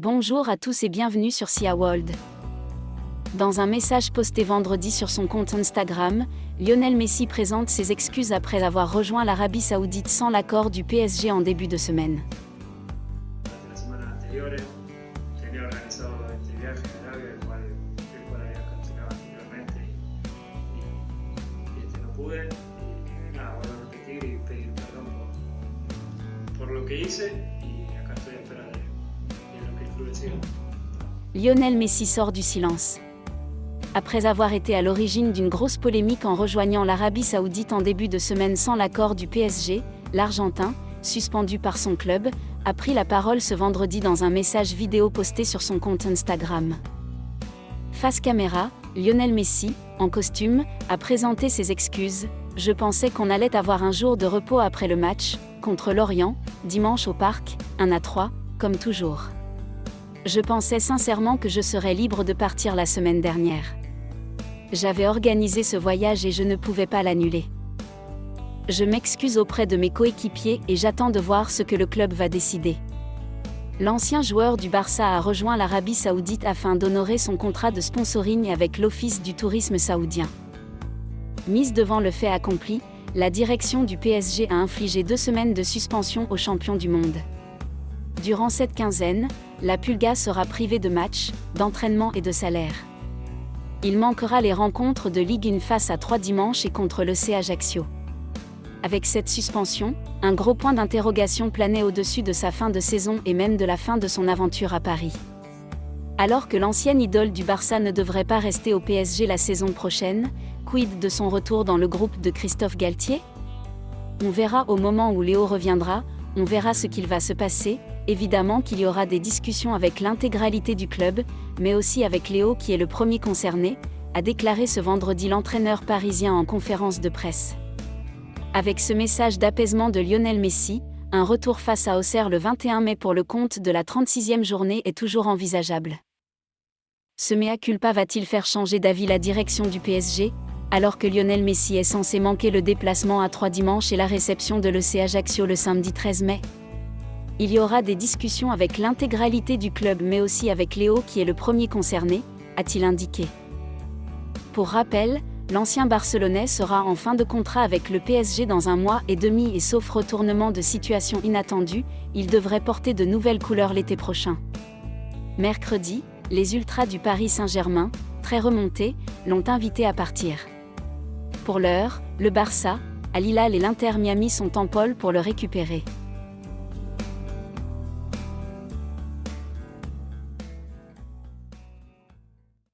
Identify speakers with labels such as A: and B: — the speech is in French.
A: Bonjour à tous et bienvenue sur Sia World. Dans un message posté vendredi sur son compte Instagram, Lionel Messi présente ses excuses après avoir rejoint l'Arabie Saoudite sans l'accord du PSG en début de semaine.
B: La semana anteriore tenía organizado este viaje a Arabia, el cual había cancelado anteriormente y no pude. Y nada, vuelvo a repetir y pedir perdón por lo que hice y acá estoy a espera de lo que el club decida.
A: Lionel Messi sort du silence. Après avoir été à l'origine d'une grosse polémique en rejoignant l'Arabie Saoudite en début de semaine sans l'accord du PSG, l'Argentin, suspendu par son club, a pris la parole ce vendredi dans un message vidéo posté sur son compte Instagram. Face caméra, Lionel Messi, en costume, a présenté ses excuses. « Je pensais qu'on allait avoir un jour de repos après le match, contre Lorient, dimanche au parc, 1-3, comme toujours. Je pensais sincèrement que je serais libre de partir la semaine dernière. J'avais organisé ce voyage et je ne pouvais pas l'annuler. Je m'excuse auprès de mes coéquipiers et j'attends de voir ce que le club va décider. » L'ancien joueur du Barça a rejoint l'Arabie Saoudite afin d'honorer son contrat de sponsoring avec l'Office du tourisme saoudien. Mise devant le fait accompli, la direction du PSG a infligé 2 semaines de suspension aux champions du monde. Durant cette quinzaine, la Pulga sera privée de matchs, d'entraînement et de salaire. Il manquera les rencontres de Ligue 1 face à 3 dimanche et contre l'EC Ajaccio. Avec cette suspension, un gros point d'interrogation planait au-dessus de sa fin de saison et même de la fin de son aventure à Paris. Alors que l'ancienne idole du Barça ne devrait pas rester au PSG la saison prochaine, quid de son retour dans le groupe de Christophe Galtier ? On verra au moment où Léo reviendra, on verra ce qu'il va se passer. Évidemment qu'il y aura des discussions avec l'intégralité du club, mais aussi avec Léo qui est le premier concerné, a déclaré ce vendredi l'entraîneur parisien en conférence de presse. Avec ce message d'apaisement de Lionel Messi, un retour face à Auxerre le 21 mai pour le compte de la 36e journée est toujours envisageable. Ce mea culpa va-t-il faire changer d'avis la direction du PSG, alors que Lionel Messi est censé manquer le déplacement à 3 dimanche et la réception de l'EC Ajaccio le samedi 13 mai ? Il y aura des discussions avec l'intégralité du club mais aussi avec Léo qui est le premier concerné, a-t-il indiqué. Pour rappel, l'ancien Barcelonais sera en fin de contrat avec le PSG dans 1 mois et demi et sauf retournement de situation inattendue, il devrait porter de nouvelles couleurs l'été prochain. Mercredi, les Ultras du Paris Saint-Germain, très remontés, l'ont invité à partir. Pour l'heure, le Barça, Al Hilal et l'Inter Miami sont en pôle pour le récupérer.